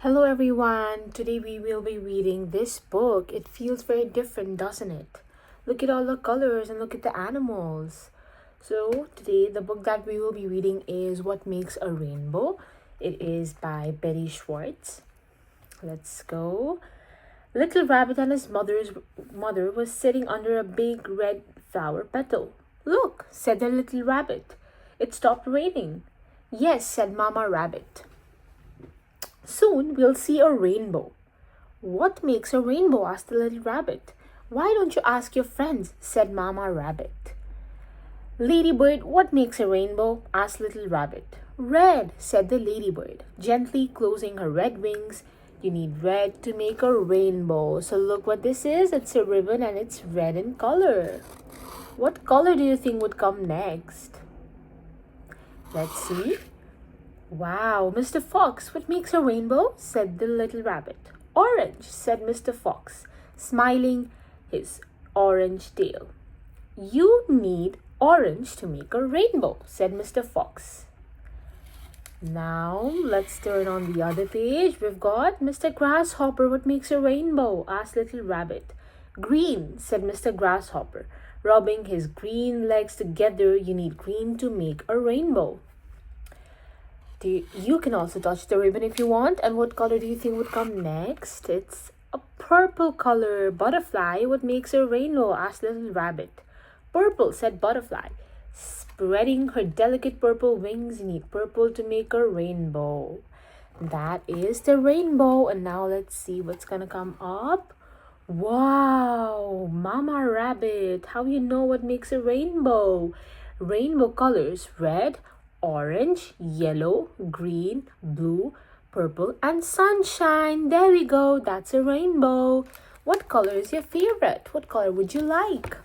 Hello everyone, today we will be reading this book. It feels very different, doesn't it? Look at all the colors and look at the animals. So, today the book that we will be reading is What Makes a Rainbow. It is by Betty Schwartz. Let's go. Little Rabbit and his mother was sitting under a big red flower petal. Look, said the little rabbit. It stopped raining. Yes, said Mama Rabbit. Soon we'll see a rainbow. What makes a rainbow? Asked the little rabbit. Why don't you ask your friends? Said Mama Rabbit. Ladybird, what makes a rainbow? Asked Little Rabbit. Red, said the ladybird, gently closing her red wings. You need red to make a rainbow. So look what this is. It's a ribbon and it's red in color. What color do you think would come next? Let's see. Wow, Mr. Fox, what makes a rainbow? Said the little rabbit. Orange, said Mr. Fox, smiling his orange tail. You need orange to make a rainbow, said Mr. Fox. Now, let's turn on the other page. We've got Mr. Grasshopper, what makes a rainbow? Asked Little Rabbit. Green, said Mr. Grasshopper, rubbing his green legs together. You need green to make a rainbow. You can also touch the ribbon if you want. And what color do you think would come next? It's a purple color. Butterfly, what makes a rainbow? Asked Little Rabbit. Purple, said Butterfly, spreading her delicate purple wings. You need purple to make a rainbow. That is the rainbow. And now let's see what's gonna come up. Wow, Mama Rabbit, how you know what makes a rainbow? Rainbow colors: red, orange, yellow, green, blue, purple, and sunshine. There we go. That's a rainbow. What color is your favorite? What color would you like?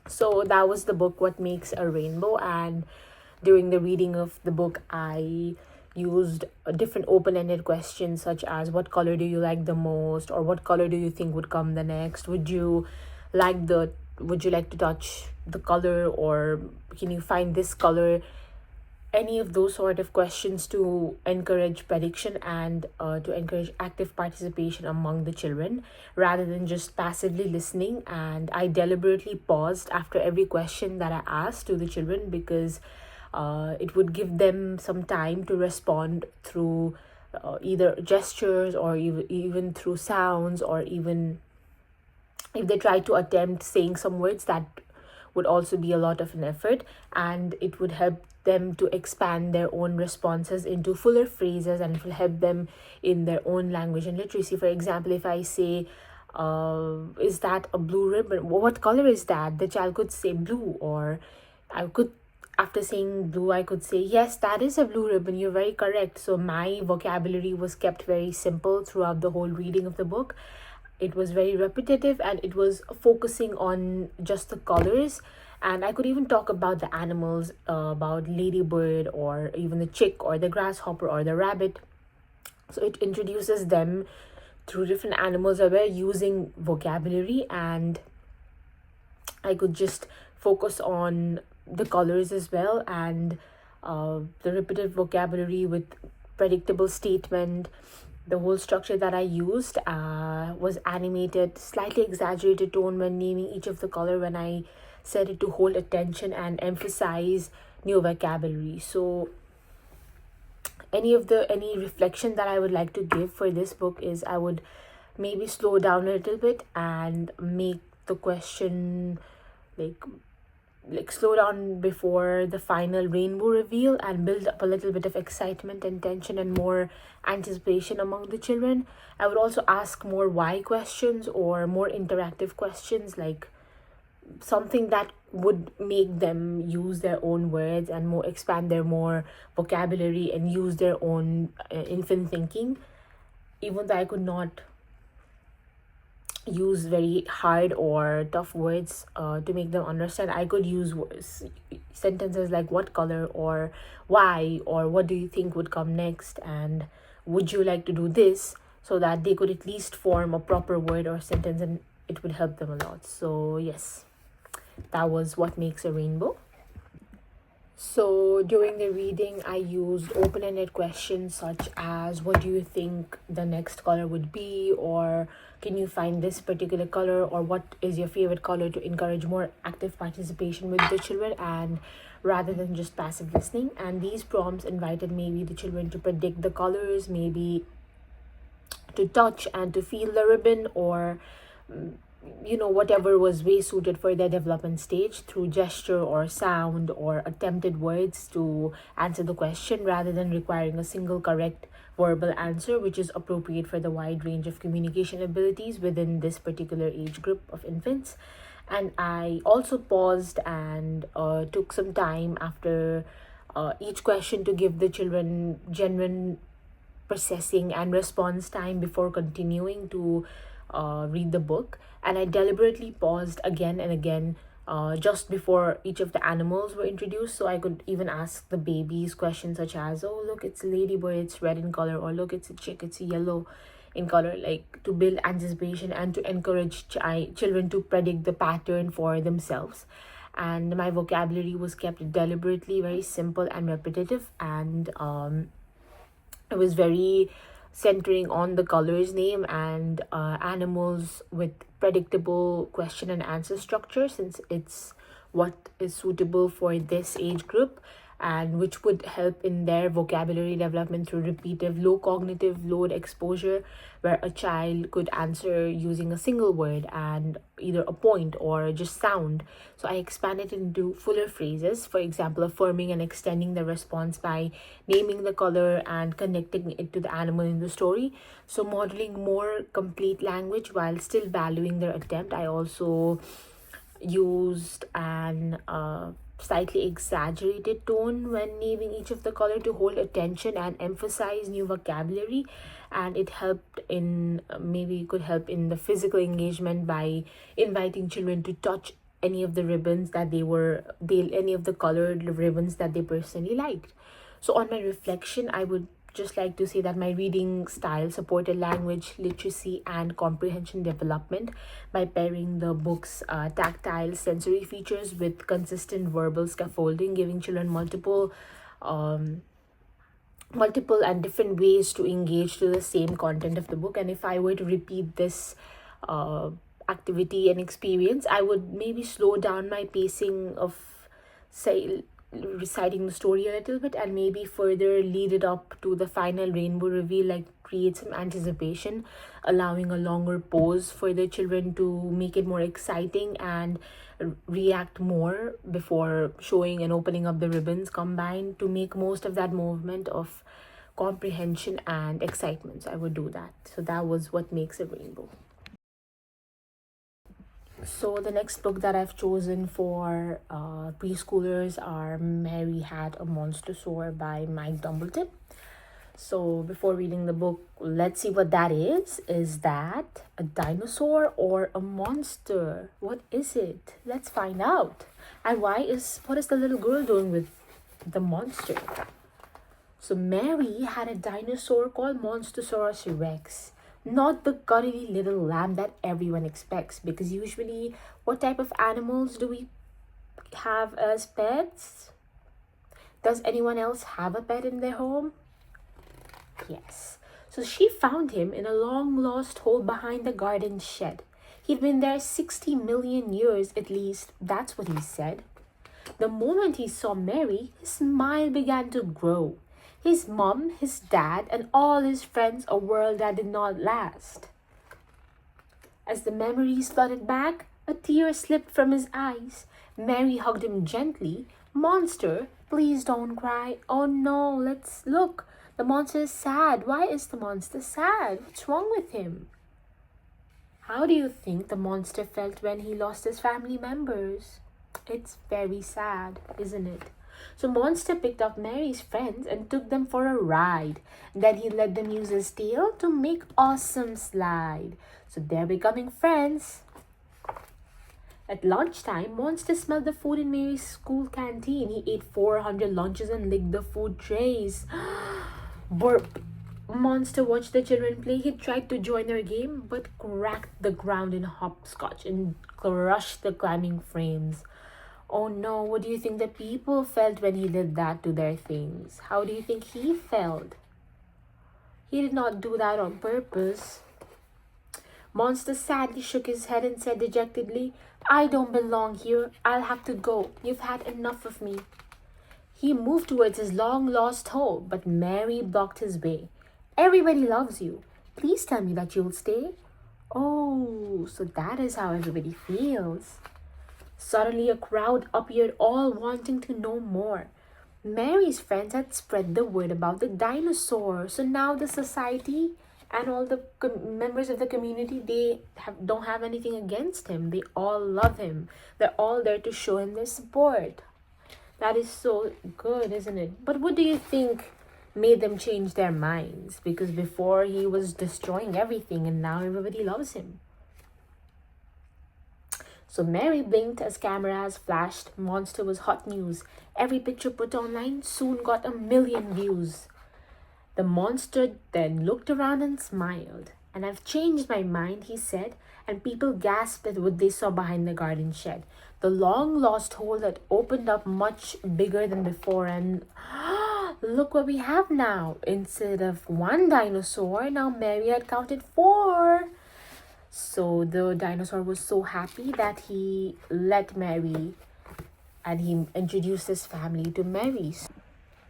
So that was the book, What Makes a Rainbow. And during the reading of the book, I used different open-ended questions such as what color do you like the most, or what color do you think would come the next? Would you like to touch the color, or can you find this color? Any of those sort of questions to encourage prediction and to encourage active participation among the children rather than just passively listening. And I deliberately paused after every question that I asked to the children because it would give them some time to respond through either gestures or even through sounds, or even if they try to attempt saying some words, that would also be a lot of an effort, and it would help them to expand their own responses into fuller phrases, and it will help them in their own language and literacy. For example, if I say, is that a blue ribbon? What color is that? The child could say blue, or after saying blue, I could say, yes, that is a blue ribbon. You're very correct. So my vocabulary was kept very simple throughout the whole reading of the book. It was very repetitive and it was focusing on just the colors. And I could even talk about the animals, about ladybird, or even the chick, or the grasshopper, or the rabbit. So it introduces them through different animals that were using vocabulary, and I could just focus on the colors as well, and the repetitive vocabulary with predictable statement. The whole structure that I used was animated, slightly exaggerated tone when naming each of the color, when I said it to hold attention and emphasize new vocabulary. So any reflection that I would like to give for this book is I would maybe slow down a little bit and make the question like slow down before the final rainbow reveal, and build up a little bit of excitement and tension and more anticipation among the children. I would also ask more why questions, or more interactive questions, like something that would make them use their own words and more expand their more vocabulary and use their own infant thinking. Even though I could not use very hard or tough words to make them understand, I could use sentences like what color, or why, or what do you think would come next, and would you like to do this, so that they could at least form a proper word or sentence, and it would help them a lot. So yes, that was What Makes a Rainbow. So during the reading, I used open-ended questions such as, what do you think the next color would be? Or can you find this particular color? Or what is your favorite color, to encourage more active participation with the children and rather than just passive listening. And these prompts invited maybe the children to predict the colors, maybe to touch and to feel the ribbon, or whatever was way suited for their development stage, through gesture or sound or attempted words to answer the question, rather than requiring a single correct verbal answer, which is appropriate for the wide range of communication abilities within this particular age group of infants. And I also paused and took some time after each question to give the children genuine processing and response time before continuing to read the book. And I deliberately paused again and again just before each of the animals were introduced, so I could even ask the babies questions such as, oh, look, it's a ladybird, it's red in color, or look, it's a chick, it's yellow in color, like to build anticipation and to encourage children to predict the pattern for themselves. And my vocabulary was kept deliberately very simple and repetitive, and it was very centering on the colors name and animals with predictable question and answer structure, since it's what is suitable for this age group, and which would help in their vocabulary development through repeated low cognitive load exposure, where a child could answer using a single word and either a point or just sound. So I expanded into fuller phrases, for example, affirming and extending the response by naming the color and connecting it to the animal in the story. So modeling more complete language while still valuing their attempt. I also used an slightly exaggerated tone when naming each of the color to hold attention and emphasize new vocabulary. And it helped in maybe it could help in the physical engagement by inviting children to touch any of the ribbons that they any of the colored ribbons that they personally liked. So on my reflection, I would just like to say that my reading style supported language literacy and comprehension development by pairing the book's tactile sensory features with consistent verbal scaffolding, giving children um, multiple and different ways to engage to the same content of the book. And if I were to repeat this uh, activity and experience, I would maybe slow down my pacing of, say, reciting the story a little bit, and maybe further lead it up to the final rainbow reveal, like create some anticipation, allowing a longer pause for the children to make it more exciting and react more before showing and opening up the ribbons, combined to make most of that movement of comprehension and excitement. So I would do that. So that was what makes a rainbow. So the next book that I've chosen for preschoolers are Mary Had a Monster Sore by Mike Dumbleton. So before reading the book, let's see what that is. Is that a dinosaur or a monster? What is it? Let's find out. And what is the little girl doing with the monster? So Mary had a dinosaur called Monstosaurus Rex. Not the cuddly little lamb that everyone expects, because usually, what type of animals do we have as pets? Does anyone else have a pet in their home? Yes. So she found him in a long lost hole behind the garden shed. He'd been there 60 million years at least, that's what he said. The moment he saw Mary, his smile began to grow. His mom, his dad, and all his friends, a world that did not last. As the memories flooded back, a tear slipped from his eyes. Mary hugged him gently. Monster, please don't cry. Oh no, let's look. The monster is sad. Why is the monster sad? What's wrong with him? How do you think the monster felt when he lost his family members? It's very sad, isn't it? So Monster picked up Mary's friends and took them for a ride. Then he let them use his tail to make awesome slide. So they're becoming friends. At lunchtime, Monster smelled the food in Mary's school canteen. He ate 400 lunches and licked the food trays. Burp. Monster watched the children play. He tried to join their game, but cracked the ground in hopscotch and crushed the climbing frames. Oh no, what do you think the people felt when he did that to their things? How do you think he felt? He did not do that on purpose. Monster sadly shook his head and said dejectedly, I don't belong here. I'll have to go. You've had enough of me. He moved towards his long-lost hole, but Mary blocked his way. Everybody loves you. Please tell me that you'll stay. Oh, so that is how everybody feels. Suddenly a crowd appeared, all wanting to know more. Mary's friends had spread the word about the dinosaur, so now the society and all the members of the community, don't have anything against him. They all love him. They're all there to show him their support. That is so good, isn't it? But what do you think made them change their minds? Because before he was destroying everything and now everybody loves him. So Mary blinked as cameras flashed. Monster was hot news. Every picture put online soon got 1,000,000 views. The monster then looked around and smiled. And I've changed my mind, he said, and people gasped at what they saw behind the garden shed. The long-lost hole that opened up much bigger than before, and look what we have now. Instead of one dinosaur, now Mary had counted 4. So the dinosaur was so happy that he let Mary and he introduced his family to Mary.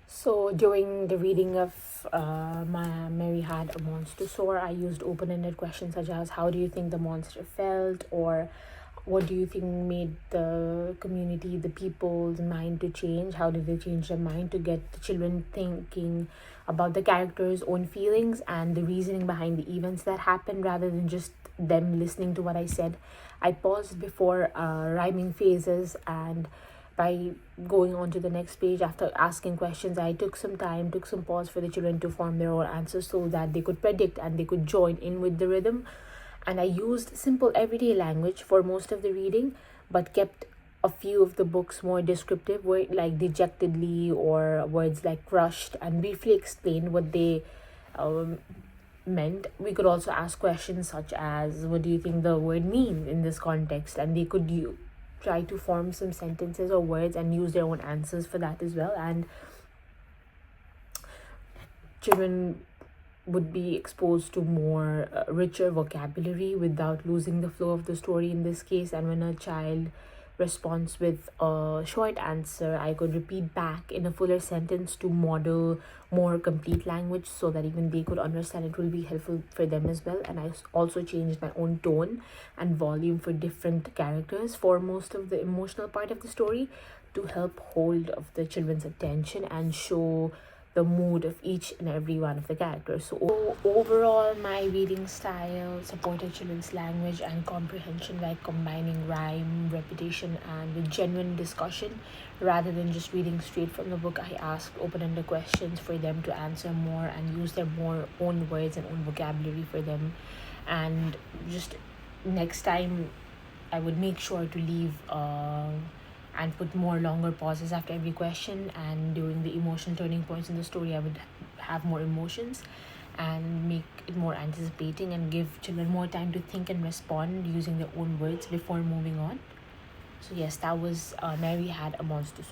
So during the reading of Mary Had a Monster, I used open-ended questions such as how do you think the monster felt, or what do you think made the community, the people's mind to change? How did they change their mind to get the children thinking about the characters' own feelings and the reasoning behind the events that happened rather than just them listening to what I said. I paused before rhyming phrases, and by going on to the next page after asking questions, I took some pause for the children to form their own answers so that they could predict and they could join in with the rhythm. And I used simple everyday language for most of the reading, but kept a few of the books more descriptive, like dejectedly or words like crushed, and briefly explained what they meant. We could also ask questions such as, what do you think the word means in this context? And they could try to form some sentences or words and use their own answers for that as well. And children would be exposed to more richer vocabulary without losing the flow of the story in this case. And when a child responds with a short answer, I could repeat back in a fuller sentence to model more complete language so that even they could understand. It will be helpful for them as well. And I also changed my own tone and volume for different characters for most of the emotional part of the story to help hold of the children's attention and show the mood of each and every one of the characters. So overall, my reading style supported children's language and comprehension by combining rhyme, repetition, and with genuine discussion. Rather than just reading straight from the book, I asked open-ended questions for them to answer more and use their more own words and own vocabulary for them. And just next time, I would make sure to leave and put more longer pauses after every question, and during the emotional turning points in the story I would have more emotions and make it more anticipating and give children more time to think and respond using their own words before moving on. So yes, that was Mary Had a Monster.